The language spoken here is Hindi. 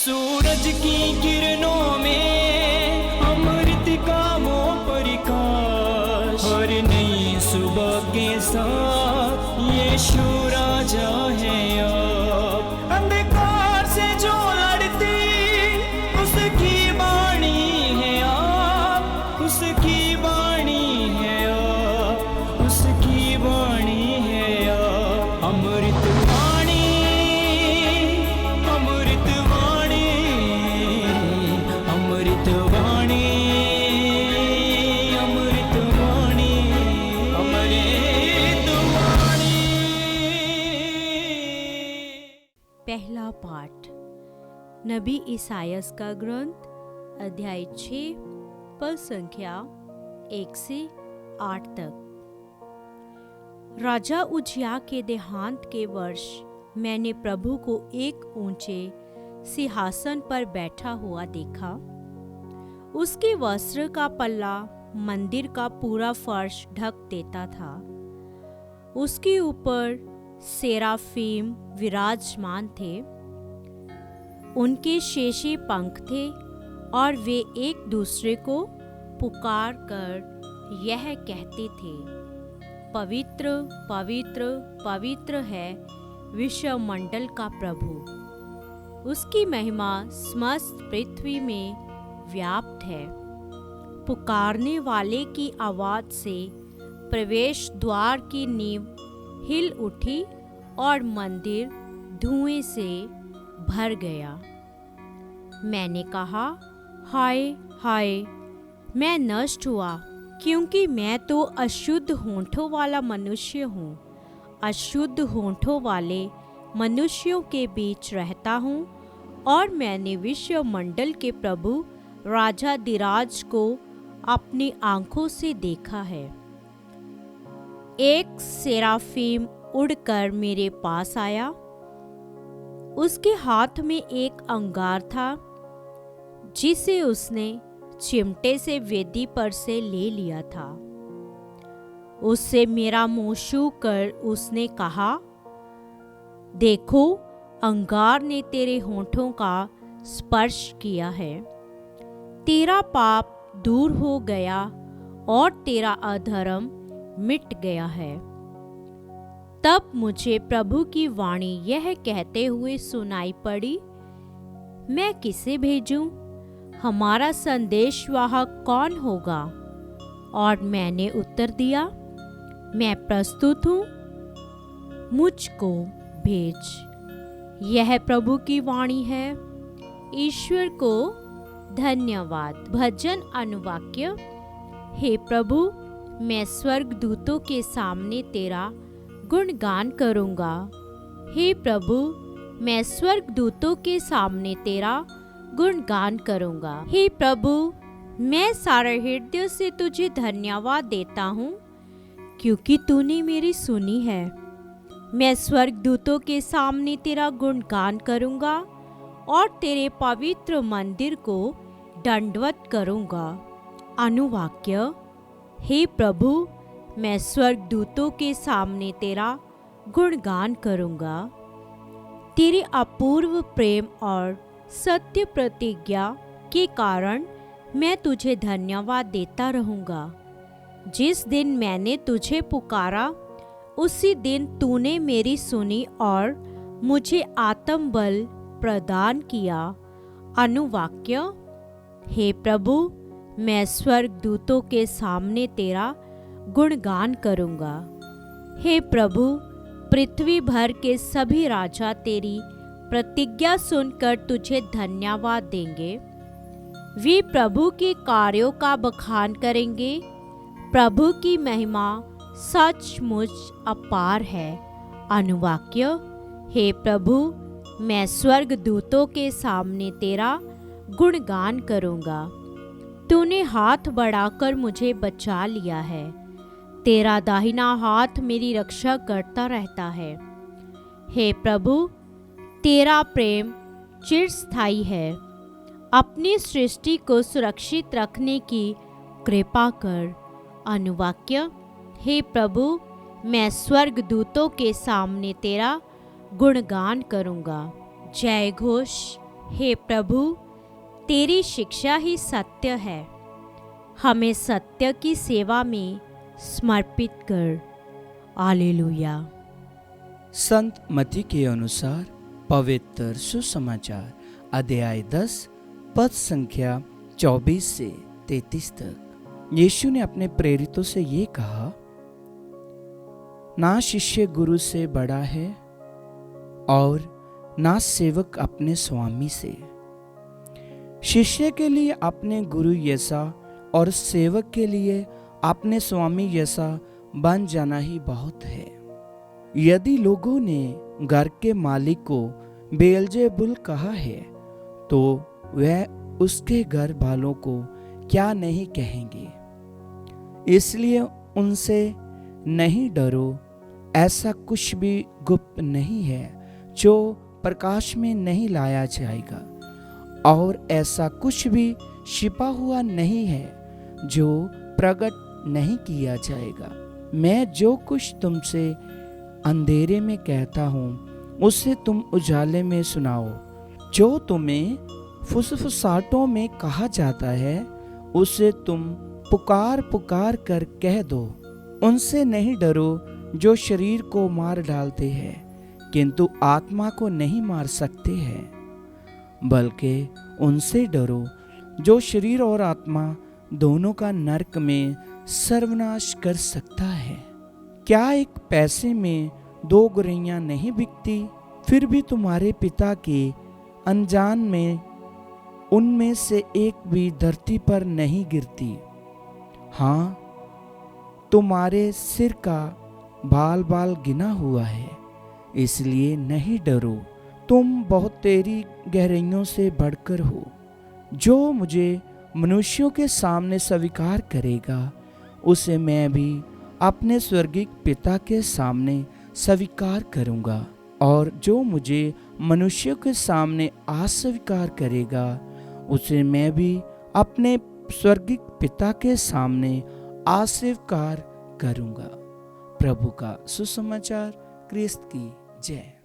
सूरज की किरणों में अमृत का वो प्रकाश, हर नई सुबह के साथ यीशु राजा है अब। अंधकार से जो लड़ती उसकी वाणी है आप, उसकी वाणी है आप, उसकी वाणी है आप। अमृत वाणी, अमृत वाणी, अमृत वाणी, अमृत वाणी, अमृत वाणी। पहला पाठ नबी ईसायास का ग्रंथ अध्याय 6 पद संख्या 1 से 8 तक। राजा उज्जियाह के देहांत के वर्ष मैंने प्रभु को एक ऊंचे सिंहासन पर बैठा हुआ देखा। उसके वस्त्र का पल्ला मंदिर का पूरा फर्श ढक देता था। उसके ऊपर सेराफीम विराजमान थे। उनके शेषे पंख थे और वे एक दूसरे को पुकार कर यह कहते थे, पवित्र पवित्र पवित्र है विश्वमंडल का प्रभु। उसकी महिमा समस्त पृथ्वी में व्याप्त है। पुकारने वाले की आवाज से प्रवेश द्वार की नींव हिल उठी और मंदिर धुएं से भर गया। मैंने कहा, हाय हाय, मैं नष्ट हुआ, क्योंकि मैं तो अशुद्ध होंठों वाला मनुष्य हूँ। अशुद्ध होंठों वाले मनुष्यों के बीच रहता हूँ और मैंने विश्वमंडल के प्रभु राजाधिराज को अपनी आंखों से देखा है। एक सेराफीम उड़कर मेरे पास आया। उसके हाथ में एक अंगार था जिसे उसने चिमटे से वेदी पर से ले लिया था। उससे मेरा मुंह छू कर उसने कहा, देखो, अंगार ने तेरे होंठों का स्पर्श किया है। तेरा पाप दूर हो गया और तेरा अधर्म मिट गया है। तब मुझे प्रभु की वाणी यह कहते हुए सुनाई पड़ी, मैं किसे भेजूं? हमारा संदेशवाहक कौन होगा? और मैंने उत्तर दिया, मैं प्रस्तुत हूँ, मुझको भेज। यह प्रभु की वाणी है। ईश्वर को धन्यवाद। भजन अनुवाक्य। हे प्रभु, मैं स्वर्गदूतों के सामने तेरा गुणगान करूँगा। हे प्रभु, मैं स्वर्गदूतों के सामने तेरा गुणगान करूँगा। हे प्रभु, मैं सारे हृदय से तुझे धन्यवाद देता हूँ, क्योंकि तूने मेरी सुनी है। मैं स्वर्गदूतों के सामने तेरा गुणगान करूँगा और तेरे पवित्र मंदिर को दंडवत करूँगा। अनुवाक्य। हे प्रभु, मैं स्वर्गदूतों के सामने तेरा गुणगान करूँगा। तेरे अपूर्व प्रेम और सत्य प्रतिज्ञा के कारण मैं तुझे धन्यवाद देता रहूँगा। जिस दिन मैंने तुझे पुकारा, उसी दिन तूने मेरी सुनी और मुझे आत्मबल प्रदान किया। अनुवाक्य। हे प्रभु, मैं स्वर्गदूतों के सामने तेरा गुणगान करूँगा। हे प्रभु, पृथ्वी भर के सभी राजा तेरी प्रतिज्ञा सुनकर तुझे धन्यवाद देंगे। वे प्रभु के कार्यों का बखान करेंगे। प्रभु की महिमा सचमुच अपार है। अनुवाक्य। हे प्रभु, मैं स्वर्गदूतों के सामने तेरा गुणगान करूँगा। तूने हाथ बढ़ाकर मुझे बचा लिया है। तेरा दाहिना हाथ मेरी रक्षा करता रहता है। हे प्रभु, तेरा प्रेम चिरस्थायी है। अपनी सृष्टि को सुरक्षित रखने की कृपा कर। अनुवाक्य। हे प्रभु, मैं स्वर्गदूतों के सामने तेरा गुणगान करूँगा। जय घोष। हे प्रभु, तेरी शिक्षा ही सत्य है। हमें सत्य की सेवा में समर्पित कर। हालेलुया। संत मत्ती के अनुसार पवित्र सुसमाचार अध्याय 10 पद संख्या 24 से 33 तक। यीशु ने अपने प्रेरितों से ये कहा, ना शिष्य गुरु से बड़ा है और ना सेवक अपने स्वामी से। शिष्य के लिए अपने गुरु जैसा और सेवक के लिए अपने स्वामी जैसा बन जाना ही बहुत है। यदि लोगों ने घर के मालिक को बेलजेबुल कहा है, तो वह उसके घर वालों को क्या नहीं कहेंगे। इसलिए उनसे नहीं डरो। ऐसा कुछ भी गुप्त नहीं है जो प्रकाश में नहीं लाया जाएगा, और ऐसा कुछ भी छिपा हुआ नहीं है जो प्रकट नहीं किया जाएगा। मैं जो कुछ तुमसे अंधेरे में कहता हूँ, उसे तुम उजाले में सुनाओ। जो तुम्हें फुसफुसाहटों में कहा जाता है, उसे तुम पुकार पुकार कर कह दो। उनसे नहीं डरो जो शरीर को मार डालते हैं, किंतु आत्मा को नहीं मार सकते हैं। बल्कि उनसे डरो जो शरीर और आत्मा दोनों का नरक में सर्वनाश कर सकता है। क्या एक पैसे में 2 गौरैयां नहीं बिकती? फिर भी तुम्हारे पिता के अनजान में उनमें से एक भी धरती पर नहीं गिरती। हाँ, तुम्हारे सिर का बाल बाल गिना हुआ है, इसलिए नहीं डरो। तुम बहुत तेरी गहराइयों से बढ़कर हो। जो मुझे मनुष्यों के सामने स्वीकार करेगा, उसे मैं भी अपने स्वर्गीय पिता के सामने स्वीकार करूंगा, और जो मुझे मनुष्यों के सामने अस्वीकार करेगा, उसे मैं भी अपने स्वर्गीय पिता के सामने अस्वीकार करूंगा। प्रभु का सुसमाचार। क्रिस्त की जय।